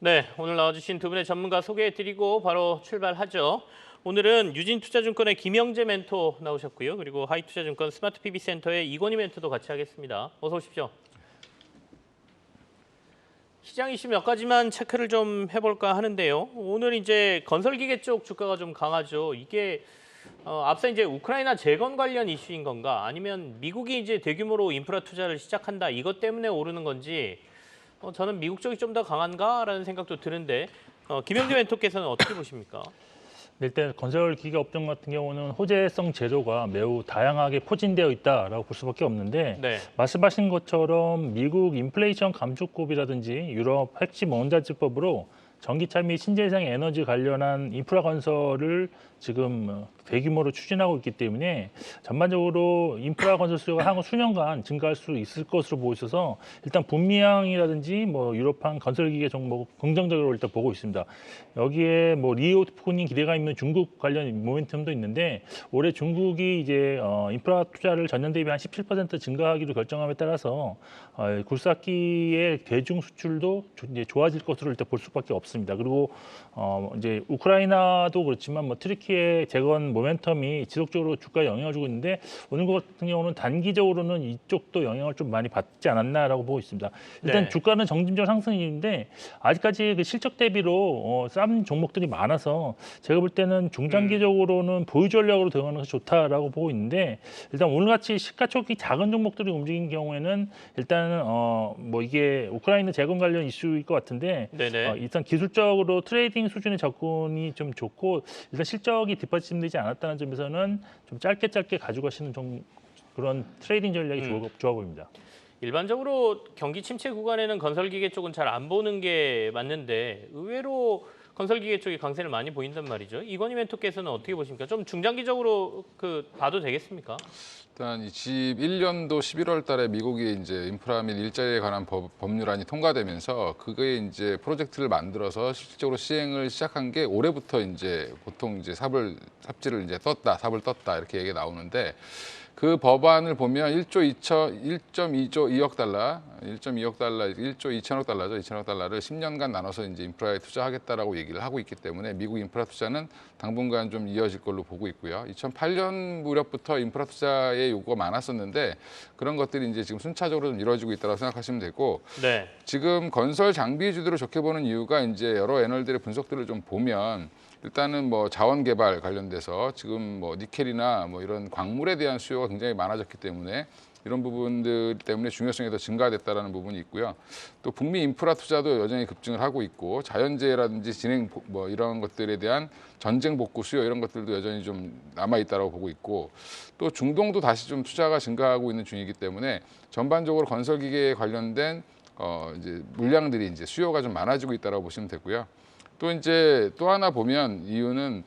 네, 오늘 나와주신 두 분의 전문가 소개해드리고 바로 출발하죠. 오늘은 유진투자증권의 김영재 멘토 나오셨고요. 그리고 하이투자증권 스마트 PB센터의 이건희 멘토도 같이 하겠습니다. 어서 오십시오. 시장 이슈 몇 가지만 체크를 좀 해볼까 하는데요. 오늘 이제 건설기계 쪽 주가가 좀 강하죠. 이게 앞서 이제 우크라이나 재건 관련 이슈인 건가? 아니면 미국이 이제 대규모로 인프라 투자를 시작한다 이것 때문에 오르는 건지 저는 미국 쪽이 좀 더 강한가라는 생각도 드는데 김영재 멘토께서는 어떻게 보십니까? 일단 건설 기계 업종 같은 경우는 호재성 재료가 매우 다양하게 포진되어 있다라고 볼 수밖에 없는데 네. 말씀하신 것처럼 미국 인플레이션 감축법이라든지 유럽 핵심 원자재법으로 전기차 및 신재생 에너지 관련한 인프라 건설을 지금 대규모로 추진하고 있기 때문에 전반적으로 인프라 건설 수요가 향후 수년간 증가할 수 있을 것으로 보여서 일단 북미향이라든지 유럽판 건설기계 종목 긍정적으로 일단 보고 있습니다. 여기에 리오프닝 기대가 있는 중국 관련 모멘텀도 있는데 올해 중국이 이제 인프라 투자를 전년 대비 한 17% 증가하기로 결정함에 따라서 굴삭기의 대중 수출도 이제 좋아질 것으로 일단 볼 수밖에 없습니다. 그리고 이제 우크라이나도 그렇지만 트리키의 재건 모멘텀이 지속적으로 주가에 영향을 주고 있는데 오늘 것 같은 경우는 단기적으로는 이쪽도 영향을 좀 많이 받지 않았나라고 보고 있습니다. 일단 네. 주가는 점진적 상승인데 아직까지 그 실적 대비로 싼 종목들이 많아서 제가 볼 때는 중장기적으로는 보유 전략으로 들어가는 것이 좋다라고 보고 있는데 일단 오늘같이 시가총액이 작은 종목들이 움직인 경우에는 일단은 이게 우크라이나 재건 관련 이슈일 것 같은데 네네. 일단 기술적으로 트레이딩 수준의 접근이 좀 좋고 일단 실적이 뒷받침되지 않았다는 점에서는 좀 짧게 가져가시는 좀 그런 트레이딩 전략이 좋아 보입니다. 일반적으로 경기 침체 구간에는 건설기계 쪽은 잘 안 보는 게 맞는데 의외로 건설기계 쪽이 강세를 많이 보인단 말이죠. 이건희 멘토께서는 어떻게 보십니까? 좀 중장기적으로 봐도 되겠습니까? 일단 21년도 11월 달에 미국이 이제 인프라 및 일자리에 관한 법률안이 통과되면서 그게 이제 프로젝트를 만들어서 실질적으로 시행을 시작한 게 올해부터 이제 보통 이제 삽질을 이제 삽을 떴다 이렇게 얘기가 나오는데 그 법안을 보면 1.2조 2억 달러, 1조 2천억 달러죠. 2천억 달러를 10년간 나눠서 이제 인프라에 투자하겠다라고 얘기를 하고 있기 때문에 미국 인프라 투자는 당분간 좀 이어질 걸로 보고 있고요. 2008년 무렵부터 인프라 투자의 요구가 많았었는데 그런 것들이 이제 지금 순차적으로 좀 이루어지고 있다고 생각하시면 되고 네. 지금 건설 장비주들을 좋게 보는 이유가 이제 여러 애널들의 분석들을 좀 보면 일단은 자원 개발 관련돼서 지금 니켈이나 이런 광물에 대한 수요가 굉장히 많아졌기 때문에 이런 부분들 때문에 중요성이 더 증가됐다라는 부분이 있고요. 또 북미 인프라 투자도 여전히 급증을 하고 있고 자연재해라든지 진행 이런 것들에 대한 전쟁 복구 수요 이런 것들도 여전히 좀 남아 있다라고 보고 있고 또 중동도 다시 좀 투자가 증가하고 있는 중이기 때문에 전반적으로 건설 기계에 관련된 이제 물량들이 이제 수요가 좀 많아지고 있다라고 보시면 되고요. 또 이제 또 하나 보면 이유는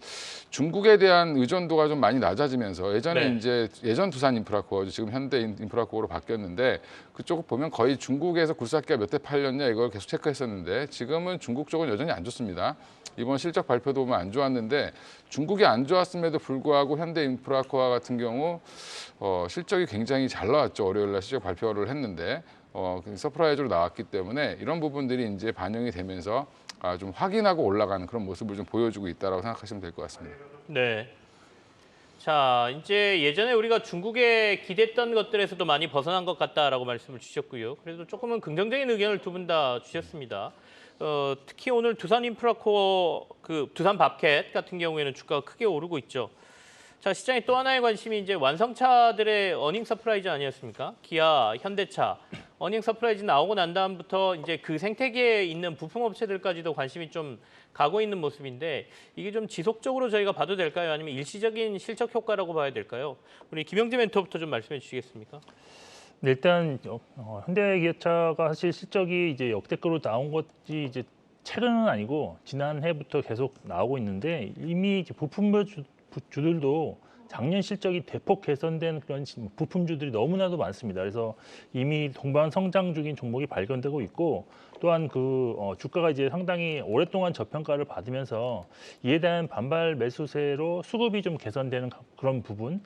중국에 대한 의존도가 좀 많이 낮아지면서 예전에 네. 이제 예전 두산 인프라코어 지금 현대 인프라코어로 바뀌었는데 그쪽 보면 거의 중국에서 굴삭기가 몇 대 팔렸냐 이걸 계속 체크했었는데 지금은 중국 쪽은 여전히 안 좋습니다. 이번 실적 발표도 보면 안 좋았는데 중국이 안 좋았음에도 불구하고 현대 인프라코어 같은 경우 실적이 굉장히 잘 나왔죠. 월요일 날 실적 발표를 했는데 서프라이즈로 나왔기 때문에 이런 부분들이 이제 반영이 되면서 좀 확인하고 올라가는 그런 모습을 좀 보여주고 있다고 생각하시면 될 것 같습니다. 네. 자, 이제 예전에 우리가 중국에 기대했던 것들에서도 많이 벗어난 것 같다라고 말씀을 주셨고요. 그래도 조금은 긍정적인 의견을 두 분 다 주셨습니다. 특히 오늘 두산 인프라코어 두산 밥캣 같은 경우에는 주가가 크게 오르고 있죠. 자, 시장의 또 하나의 관심이 이제 완성차들의 어닝 서프라이즈 아니었습니까? 기아, 현대차. 어닝 서프라이즈 나오고 난 다음부터 이제 그 생태계에 있는 부품 업체들까지도 관심이 좀 가고 있는 모습인데 이게 좀 지속적으로 저희가 봐도 될까요? 아니면 일시적인 실적 효과라고 봐야 될까요? 우리 김영재 멘토부터 좀 말씀해 주시겠습니까? 일단 현대기아차가 사실 실적이 이제 역대급으로 나온 것이 이제 최근은 아니고 지난해부터 계속 나오고 있는데 이미 이제 부품주들도 작년 실적이 대폭 개선된 그런 부품주들이 너무나도 많습니다. 그래서 이미 동반 성장 중인 종목이 발견되고 있고 또한 주가가 이제 상당히 오랫동안 저평가를 받으면서 이에 대한 반발 매수세로 수급이 좀 개선되는 그런 부분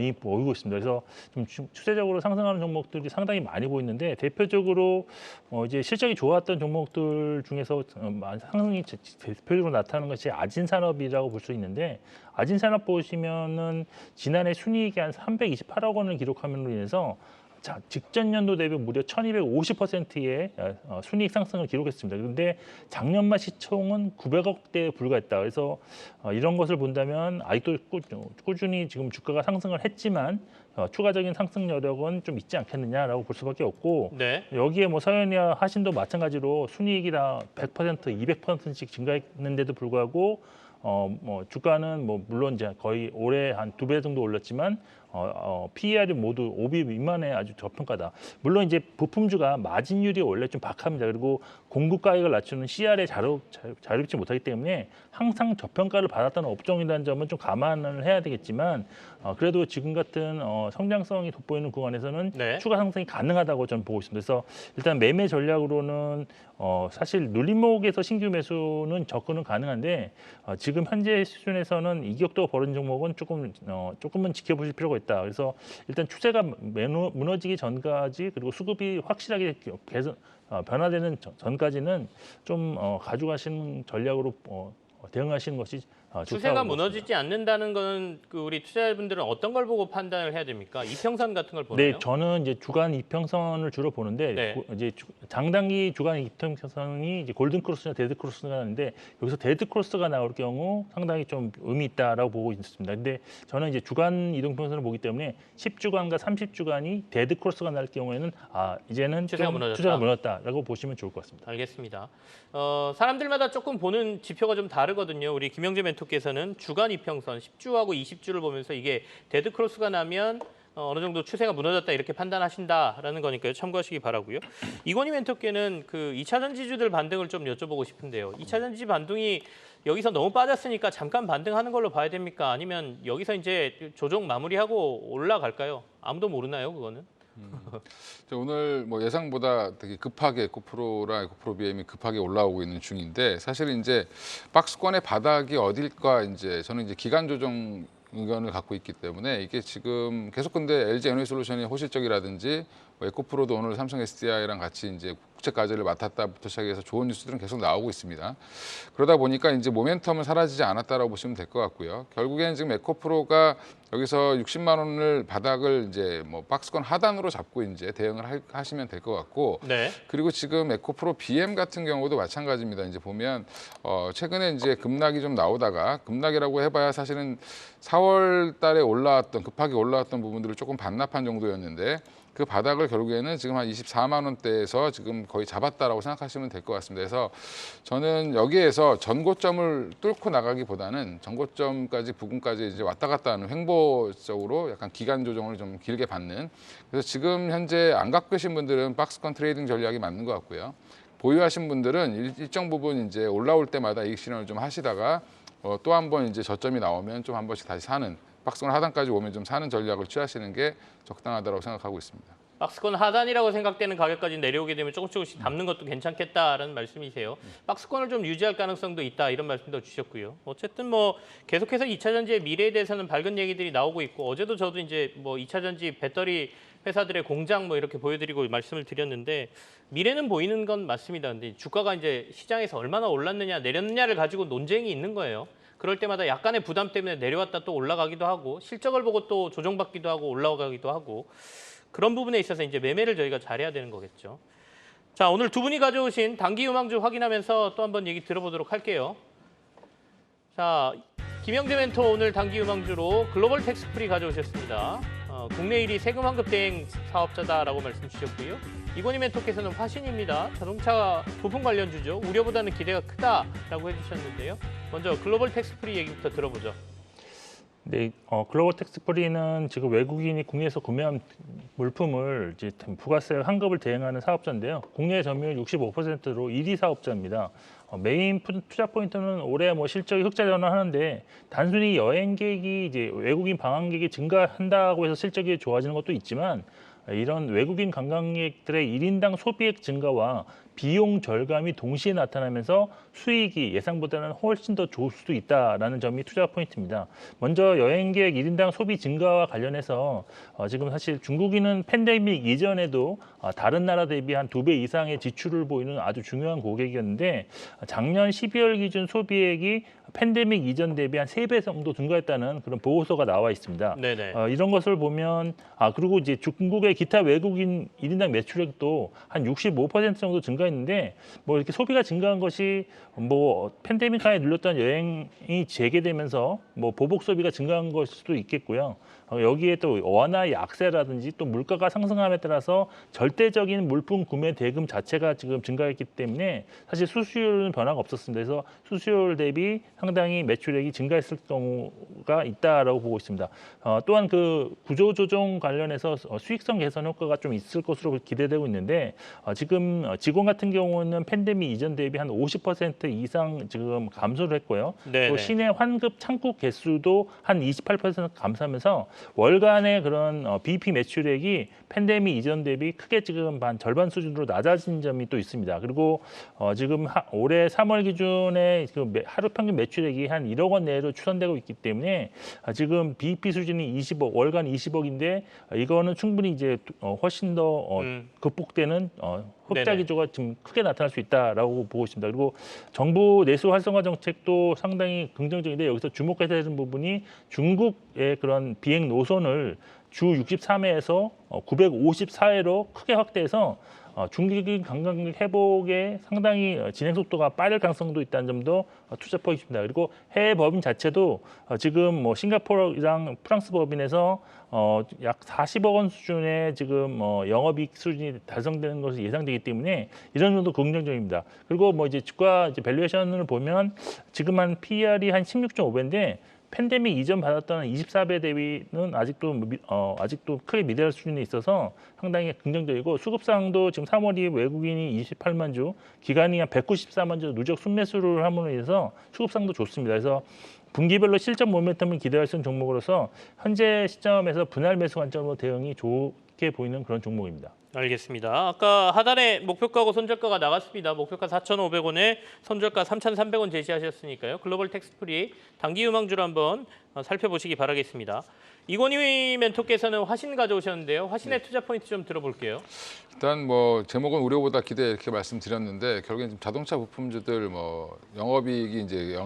이 보이고 있습니다. 그래서 좀 추세적으로 상승하는 종목들이 상당히 많이 보이는데 대표적으로 이제 실적이 좋았던 종목들 중에서 상승이 대표적으로 나타나는 것이 아진산업이라고 볼 수 있는데 아진산업 보시면은 지난해 순이익이 한 328억 원을 기록함으로 인해서 직전 연도 대비 무려 1250%의 순이익 상승을 기록했습니다. 그런데 작년 말 시총은 900억대에 불과했다. 그래서 이런 것을 본다면 아직도 꾸준히 지금 주가가 상승을 했지만 추가적인 상승 여력은 좀 있지 않겠느냐라고 볼 수밖에 없고 네. 여기에 뭐 서현이와 하신도 마찬가지로 순이익이 다 100%, 200%씩 증가했는데도 불구하고 주가는 뭐 물론 이제 거의 올해 한 2배 정도 올랐지만 PER이 모두 5비 미만의 아주 저평가다. 물론 이제 부품주가 마진율이 원래 좀 박합니다. 그리고 공급 가격을 낮추는 CR에 자유롭지 못하기 때문에 항상 저평가를 받았던 업종이라는 점은 좀 감안을 해야 되겠지만 그래도 지금 같은 성장성이 돋보이는 구간에서는 네. 추가 상승이 가능하다고 저는 보고 있습니다. 그래서 일단 매매 전략으로는 사실 눌림목에서 신규 매수는 접근은 가능한데 지금 현재 수준에서는 이격도 벌어진 종목은 조금은 지켜보실 필요가 있다. 그래서 일단 추세가 무너지기 전까지 그리고 수급이 확실하게 변화되는 전까지는 좀 가져가시는 전략으로 대응하시는 것이 좋다고 추세가 보겠습니다. 무너지지 않는다는 거는 우리 투자자분들은 어떤 걸 보고 판단을 해야 됩니까? 이평선 같은 걸 보나요? 네, 저는 이제 주간 이평선을 주로 보는데 네. 이제 장단기 주간 이평선이 이제 골든 크로스나 데드 크로스가 나는데 여기서 데드 크로스가 나올 경우 상당히 좀 의미 있다라고 보고 있습니다. 근데 저는 이제 주간 이동평선을 보기 때문에 10주간과 30주간이 데드 크로스가 날 경우에는 이제는 추세가 무너졌다. 추세가 무너졌다라고 보시면 좋을 것 같습니다. 알겠습니다. 사람들마다 조금 보는 지표가 좀 다르거든요. 우리 김영재 멘토께서는 주간 이평선 10주하고 20주를 보면서 이게 데드 크로스가 나면 어느 정도 추세가 무너졌다 이렇게 판단하신다라는 거니까요. 참고하시기 바라고요. 이건희 멘토께는 그 2차 전지주들 반등을 좀 여쭤보고 싶은데요. 2차 전지 반등이 여기서 너무 빠졌으니까 잠깐 반등하는 걸로 봐야 됩니까? 아니면 여기서 이제 조정 마무리하고 올라갈까요? 아무도 모르나요, 그거는? 오늘 뭐 예상보다 되게 급하게 에코프로랑 에코프로 BM이 급하게 올라오고 있는 중인데 사실 이제 박스권의 바닥이 어딜까 이제 저는 이제 기간 조정 의견을 갖고 있기 때문에 이게 지금 계속 근데 LG 에너지솔루션이 호실적이라든지 뭐 에코프로도 오늘 삼성 SDI랑 같이 이제 국책 과제를 맡았다부터 시작해서 좋은 뉴스들은 계속 나오고 있습니다. 그러다 보니까 이제 모멘텀은 사라지지 않았다라고 보시면 될 것 같고요. 결국에는 지금 에코프로가 여기서 60만 원을 바닥을 이제 뭐 박스권 하단으로 잡고 이제 대응을 하시면 될 것 같고 네. 그리고 지금 에코프로 BM 같은 경우도 마찬가지입니다. 이제 보면 최근에 이제 급락이 좀 나오다가 급락이라고 해봐야 사실은 4월 달에 급하게 올라왔던 부분들을 조금 반납한 정도였는데 그 바닥을 결국에는 지금 한 24만 원대에서 지금 거의 잡았다라고 생각하시면 될 것 같습니다. 그래서 저는 여기에서 전고점을 뚫고 나가기보다는 전고점까지 부근까지 이제 왔다 갔다 하는 횡보적으로 약간 기간 조정을 좀 길게 받는 그래서 지금 현재 안 갖고 계신 분들은 박스권 트레이딩 전략이 맞는 것 같고요. 보유하신 분들은 일정 부분 이제 올라올 때마다 이익 실현을 좀 하시다가 또 한 번 이제 저점이 나오면 좀 한 번씩 다시 사는 박스권 하단까지 오면 좀 사는 전략을 취하시는 게 적당하다고 생각하고 있습니다. 박스권 하단이라고 생각되는 가격까지 내려오게 되면 조금씩 담는 것도 괜찮겠다라는 말씀이세요. 박스권을 좀 유지할 가능성도 있다 이런 말씀도 주셨고요. 어쨌든 뭐 계속해서 2차 전지의 미래에 대해서는 밝은 얘기들이 나오고 있고 어제도 저도 이제 뭐 2차 전지 배터리 회사들의 공장 뭐 이렇게 보여드리고 말씀을 드렸는데 미래는 보이는 건 맞습니다. 근데 주가가 이제 시장에서 얼마나 올랐느냐 내렸느냐를 가지고 논쟁이 있는 거예요. 그럴 때마다 약간의 부담 때문에 내려왔다 또 올라가기도 하고 실적을 보고 또 조정받기도 하고 올라가기도 하고 그런 부분에 있어서 이제 매매를 저희가 잘해야 되는 거겠죠. 자, 오늘 두 분이 가져오신 단기 유망주 확인하면서 또 한번 얘기 들어보도록 할게요. 자, 김영재 멘토 오늘 단기 유망주로 글로벌 텍스프리 가져오셨습니다. 국내 1위 세금 환급 대행 사업자다라고 말씀 주셨고요. 이건희 멘토께서는 화신입니다. 자동차 부품 관련주죠. 우려보다는 기대가 크다라고 해주셨는데요. 먼저 글로벌 텍스프리 얘기부터 들어보죠. 네, 글로벌 텍스프리는 지금 외국인이 국내에서 구매한 물품을 이제 부가세 환급을 대행하는 사업자인데요. 국내 점유율 65%로 1위 사업자입니다. 메인 투자 포인트는 올해 뭐 실적이 흑자 전환하는데 단순히 여행객이 이제 외국인 방한객이 증가한다고 해서 실적이 좋아지는 것도 있지만 이런 외국인 관광객들의 1인당 소비액 증가와 비용 절감이 동시에 나타나면서 수익이 예상보다는 훨씬 더 좋을 수도 있다라는 점이 투자 포인트입니다. 먼저 여행객 1인당 소비 증가와 관련해서 지금 사실 중국인은 팬데믹 이전에도 다른 나라 대비 한 2배 이상의 지출을 보이는 아주 중요한 고객이었는데 작년 12월 기준 소비액이 팬데믹 이전 대비 한 3배 정도 증가했다는 그런 보고서가 나와 있습니다. 네네. 이런 것을 보면 그리고 이제 중국의 기타 외국인 1인당 매출액도 한 65% 정도 증가했는데 뭐 이렇게 소비가 증가한 것이 뭐 팬데믹 하에 눌렸던 여행이 재개되면서 뭐 보복 소비가 증가한 것일 수도 있겠고요. 여기에 또 원화의 약세라든지 또 물가가 상승함에 따라서 절대적인 물품 구매 대금 자체가 지금 증가했기 때문에 사실 수수료는 변화가 없었습니다. 그래서 수수료 대비 상당히 매출액이 증가했을 경우가 있다라고 보고 있습니다. 또한 그 구조조정 관련해서 수익성 개선 효과가 좀 있을 것으로 기대되고 있는데 지금 직원 같은 경우는 팬데믹 이전 대비 한 50% 이상 지금 감소를 했고요. 네네. 또 시내 환급 창구 개수도 한 28% 감소하면서 월간의 그런 BP 매출액이 팬데믹 이전 대비 크게 지금 반 절반 수준으로 낮아진 점이 또 있습니다. 그리고 지금 올해 3월 기준에 그 하루 평균 매출액이 한 1억 원 내로 추산되고 있기 때문에 지금 BP 수준이 20억, 월간 20억인데 이거는 충분히 이제 훨씬 더 극복되는 흑자 기조가 지금 크게 나타날 수 있다라고 보고 있습니다. 그리고 정부 내수 활성화 정책도 상당히 긍정적인데 여기서 주목해야 되는 부분이 중국의 그런 비행 노선을 주 63회에서 954회로 크게 확대해서 중국인 관광객 회복에 상당히 진행 속도가 빠를 가능성도 있다는 점도 투자 포인트입니다. 그리고 해외 법인 자체도 지금 뭐 싱가포르랑 프랑스 법인에서 약 40억 원 수준의 지금 영업이익 수준이 달성되는 것이 예상되기 때문에 이런 점도 긍정적입니다. 그리고 뭐 이제 주가 밸류에이션을 보면 지금 한 PER이 한 16.5배인데 팬데믹 이전 받았던 24배 대비는 아직도 크게 미달할 수준에 있어서 상당히 긍정적이고 수급상도 지금 3월이 외국인이 28만 주, 기관이 한 194만 주 누적 순매수를 함으로 인해서 수급상도 좋습니다. 그래서 분기별로 실적 모멘텀을 기대할 수 있는 종목으로서 현재 시점에서 분할 매수 관점으로 대응이 좋게 보이는 그런 종목입니다. 알겠습니다. 아까 하단에 목표가하고 손절가가 나갔습니다. 목표가 4,500원에 손절가 3,300원 제시하셨으니까요. 글로벌 텍스프리 단기 유망주로 한번 살펴보시기 바라겠습니다. 이건희 멘토께서는 화신 가져오셨는데요. 화신의 투자 포인트 좀 들어볼게요. 일단 뭐 제목은 우려보다 기대 이렇게 말씀드렸는데 결국엔 지금 자동차 부품주들 뭐 영업이익이 이제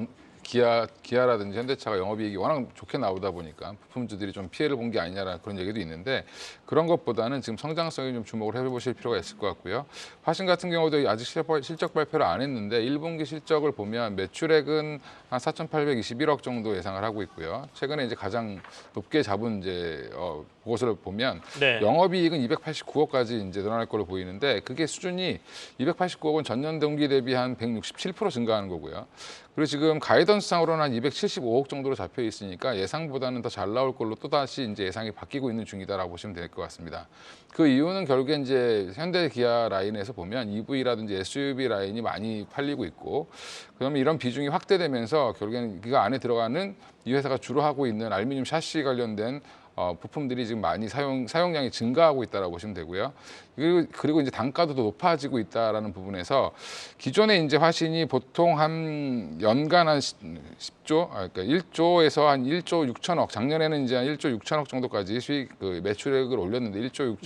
기아라든지 현대차가 영업이익이 워낙 좋게 나오다 보니까 부품주들이 좀 피해를 본 게 아니냐라는 그런 얘기도 있는데 그런 것보다는 지금 성장성에 좀 주목을 해보실 필요가 있을 것 같고요. 화신 같은 경우도 아직 실적 발표를 안 했는데 1분기 실적을 보면 매출액은 한 4,821억 정도 예상을 하고 있고요. 최근에 이제 가장 높게 잡은 이제 보고서를 보면 영업이익은 289억까지 이제 늘어날 걸로 보이는데 그게 수준이 289억은 전년 동기 대비 한 167% 증가하는 거고요. 그리고 지금 가이던스상으로는 한 275억 정도로 잡혀 있으니까 예상보다는 더 잘 나올 걸로 또다시 이제 예상이 바뀌고 있는 중이다라고 보시면 될 것 같습니다. 그 이유는 결국에 이제 현대 기아 라인에서 보면 EV라든지 SUV 라인이 많이 팔리고 있고 그러면 이런 비중이 확대되면서 결국에는 그 안에 들어가는 이 회사가 주로 하고 있는 알루미늄 샤시 관련된 부품들이 지금 많이 사용량이 증가하고 있다라고 보시면 되고요. 그리고 이제 단가도 더 높아지고 있다라는 부분에서 기존에 이제 화신이 보통 한 연간 한 10조, 그러니까 1조에서 한 1조 6천억, 작년에는 이제 한 1조 6천억 정도까지 매출액을 올렸는데 1조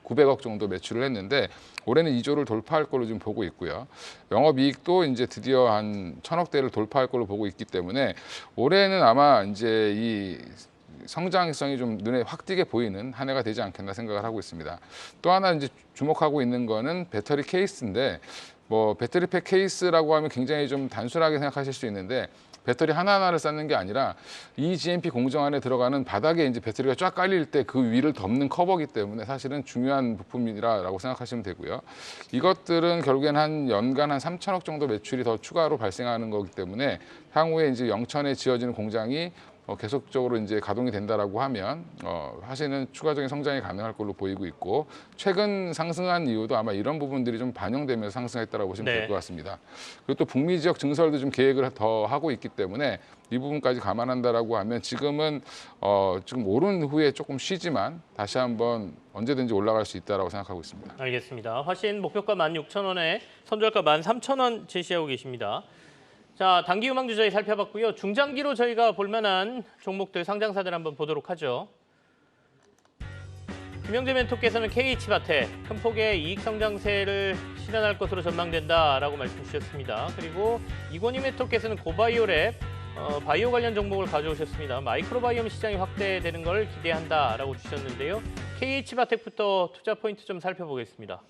6,900억 정도 매출을 했는데 올해는 2조를 돌파할 걸로 지금 보고 있고요. 영업이익도 이제 드디어 한 1,000억대를 돌파할 걸로 보고 있기 때문에 올해는 아마 이제 이 성장성이 좀 눈에 확 띄게 보이는 한 해가 되지 않겠나 생각을 하고 있습니다. 또 하나 이제 주목하고 있는 거는 배터리 케이스인데 뭐 배터리팩 케이스라고 하면 굉장히 좀 단순하게 생각하실 수 있는데 배터리 하나하나를 쌓는 게 아니라 이 GMP 공정 안에 들어가는 바닥에 이제 배터리가 쫙 깔릴 때 그 위를 덮는 커버기 때문에 사실은 중요한 부품이라고 생각하시면 되고요. 이것들은 결국엔 한 연간 한 3천억 정도 매출이 더 추가로 발생하는 거기 때문에 향후에 이제 영천에 지어지는 공장이 계속적으로 이제 가동이 된다라고 하면 사실은 추가적인 성장이 가능할 걸로 보이고 있고 최근 상승한 이유도 아마 이런 부분들이 좀 반영되면서 상승했다라고 보시면 네. 될 것 같습니다. 그리고 또 북미 지역 증설도 좀 계획을 더 하고 있기 때문에 이 부분까지 감안한다라고 하면 지금은 지금 오른 후에 조금 쉬지만 다시 한번 언제든지 올라갈 수 있다라고 생각하고 있습니다. 알겠습니다. 화신 목표가 16,000원에 선절가 13,000원 제시하고 계십니다. 자, 단기 유망주 저희 살펴봤고요. 중장기로 저희가 볼만한 종목들, 상장사들 한번 보도록 하죠. 김영재 멘토께서는 KH바텍 큰 폭의 이익 성장세를 실현할 것으로 전망된다라고 말씀 주셨습니다. 그리고 이건희 멘토께서는 고바이오랩 바이오 관련 종목을 가져오셨습니다. 마이크로바이옴 시장이 확대되는 걸 기대한다라고 주셨는데요. KH바텍부터 투자 포인트 좀 살펴보겠습니다.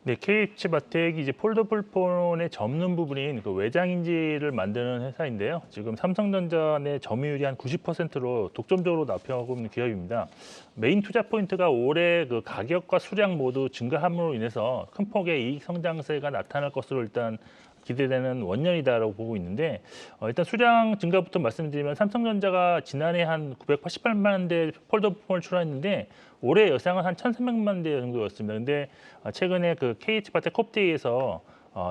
네, KH바텍이 이제 폴더블 폰의 접는 부분인 그 외장인지를 만드는 회사인데요. 지금 삼성전자 내 점유율이 한 90%로 독점적으로 납품하고 있는 기업입니다. 메인 투자 포인트가 올해 그 가격과 수량 모두 증가함으로 인해서 큰 폭의 이익 성장세가 나타날 것으로 일단 기대되는 원년이다라고 보고 있는데 일단 수량 증가부터 말씀드리면 삼성전자가 지난해 한 988만 대 폴더폰을 출하했는데 올해 예상은 한 1,300만 대 정도였습니다. 근데 최근에 그 KH바텍 컵데이에서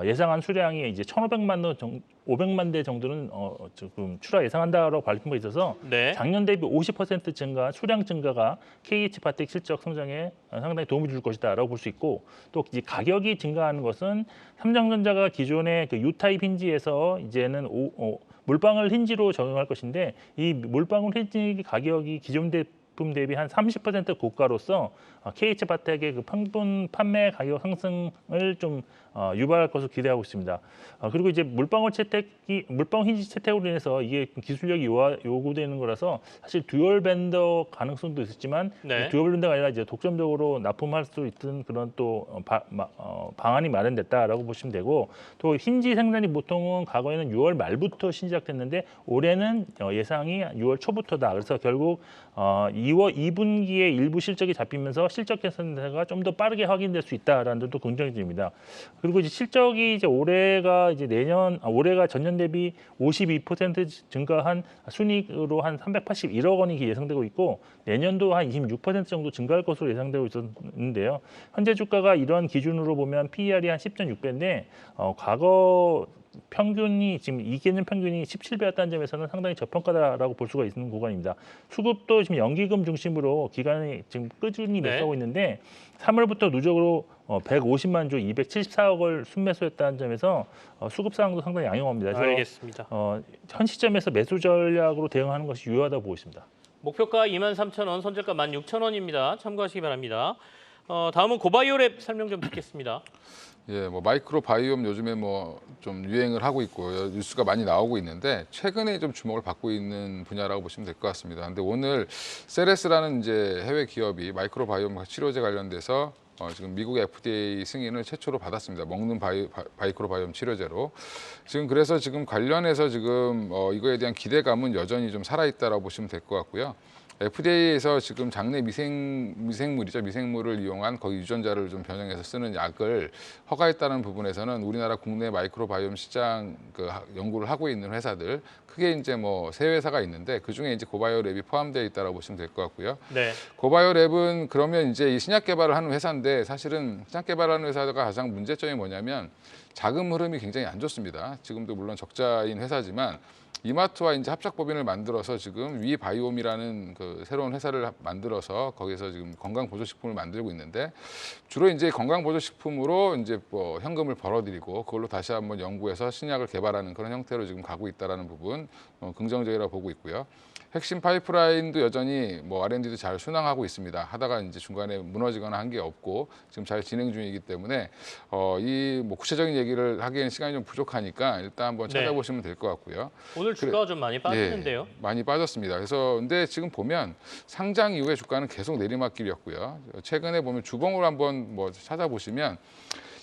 예상한 수량이 이제 500만 대 정도는 지금 출하 예상한다라고 발표한 바 있어서 네. 작년 대비 50% 증가, 수량 증가가 KH바텍 실적 성장에 상당히 도움을 줄 것이다라고 볼 수 있고 또 이제 가격이 증가하는 것은 삼성전자가 기존의 그 U타입 힌지에서 이제는 물방울 힌지로 적용할 것인데 이 물방울 힌지 가격이 기존 제품 대비 한 30% 고가로서 KH바텍의 그 평균 판매 가격 상승을 좀 유발할 것으로 기대하고 있습니다. 그리고 이제 물방울 힌지 채택으로 인해서 이게 기술력이 요구되는 거라서 사실 듀얼 밴더 가능성도 있었지만 네. 듀얼 밴더가 아니라 이제 독점적으로 납품할 수 있는 그런 또 방안이 마련됐다라고 보시면 되고 또 힌지 생산이 보통은 과거에는 6월 말부터 시작됐는데 올해는 예상이 6월 초부터다. 그래서 결국 2분기에 일부 실적이 잡히면서 실적 개선세가 좀 더 빠르게 확인될 수 있다라는 또 긍정적입니다. 그리고 이제 실적이 이제 올해가 전년 대비 52% 증가한 순이익으로 한 381억 원이 예상되고 있고 내년도 한 26% 정도 증가할 것으로 예상되고 있었는데요. 현재 주가가 이런 기준으로 보면 PER이 한 10.6배인데 과거 평균이 지금 이개년 평균이 17배였다는 점에서는 상당히 저평가다라고 볼 수가 있는 구간입니다. 수급도 지금 연기금 중심으로 기간이 지금 꾸준히 네. 매수하고 있는데 3월부터 누적으로 150만 주 274억을 순매수했다는 점에서 수급 상황도 상당히 양호합니다. 그래서 알겠습니다. 현 시점에서 매수 전략으로 대응하는 것이 유효하다고 보고 있습니다. 목표가 23,000원, 선절가 16,000원입니다. 참고하시기 바랍니다. 다음은 고바이오랩 설명 좀 듣겠습니다. 예, 뭐 마이크로 바이옴 요즘에 뭐 좀 유행을 하고 있고 뉴스가 많이 나오고 있는데 최근에 좀 주목을 받고 있는 분야라고 보시면 될 것 같습니다. 근데 오늘 세레스라는 이제 해외 기업이 마이크로 바이옴 치료제 관련돼서 지금 미국 FDA 승인을 최초로 받았습니다. 먹는 마이크로 바이옴 치료제로. 지금 그래서 지금 관련해서 지금 이거에 대한 기대감은 여전히 좀 살아있다라고 보시면 될 것 같고요. FDA에서 지금 장내 미생물을 이용한 거기 유전자를 좀 변형해서 쓰는 약을 허가했다는 부분에서는 우리나라 국내 마이크로바이옴 시장 연구를 하고 있는 회사들 크게 이제 뭐 세 회사가 있는데 그 중에 이제 고바이오랩이 포함되어 있다고 보시면 될 것 같고요. 네. 고바이오랩은 그러면 이제 이 신약 개발을 하는 회사인데 사실은 신약 개발하는 회사가 가장 문제점이 뭐냐면 자금 흐름이 굉장히 안 좋습니다. 지금도 물론 적자인 회사지만 이마트와 이제 합작법인을 만들어서 지금 위바이옴이라는 그 새로운 회사를 만들어서 거기서 지금 건강보조식품을 만들고 있는데 주로 이제 건강보조식품으로 이제 뭐 현금을 벌어들이고 그걸로 다시 한번 연구해서 신약을 개발하는 그런 형태로 지금 가고 있다라는 부분 긍정적이라고 보고 있고요. 핵심 파이프라인도 여전히 뭐 R&D도 잘 순항하고 있습니다. 하다가 이제 중간에 무너지거나 한 게 없고 지금 잘 진행 중이기 때문에 이 뭐 구체적인 얘기를 하기에는 시간이 좀 부족하니까 일단 한번 네. 찾아보시면 될 것 같고요. 오늘 주가가 좀 많이 빠지는데요. 예, 많이 빠졌습니다. 그래서 근데 지금 보면 상장 이후에 주가는 계속 내리막길이었고요. 최근에 보면 주봉을 한번 뭐 찾아보시면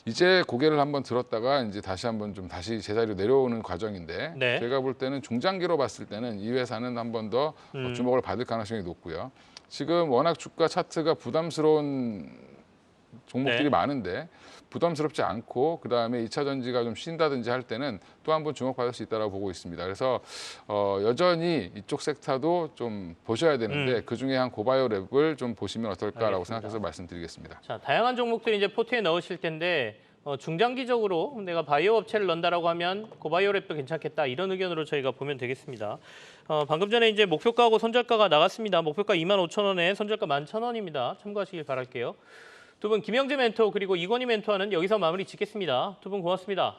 이제 고개를 한번 들었다가 이제 다시 한번 좀 다시 제자리로 내려오는 과정인데 네. 제가 볼 때는 중장기로 봤을 때는 이 회사는 한 번 더 주목을 받을 가능성이 높고요. 지금 워낙 주가 차트가 부담스러운 종목들이 네. 많은데 부담스럽지 않고 그다음에 2차 전지가 좀 쉰다든지 할 때는 또 한 번 주목받을 수 있다고 보고 있습니다. 그래서 여전히 이쪽 섹터도 좀 보셔야 되는데 그중에 한 고바이오랩을 좀 보시면 어떨까라고 알겠습니다. 생각해서 말씀드리겠습니다. 자, 다양한 종목들이 이제 포트에 넣으실 텐데 중장기적으로 내가 바이오 업체를 넣는다라고 하면 고바이오랩도 괜찮겠다 이런 의견으로 저희가 보면 되겠습니다. 방금 전에 이제 목표가하고 손절가가 나갔습니다. 목표가 25,000원에 손절가 11,000원입니다. 참고하시길 바랄게요. 두 분 김영재 멘토 그리고 이건희 멘토와는 여기서 마무리 짓겠습니다. 두 분 고맙습니다.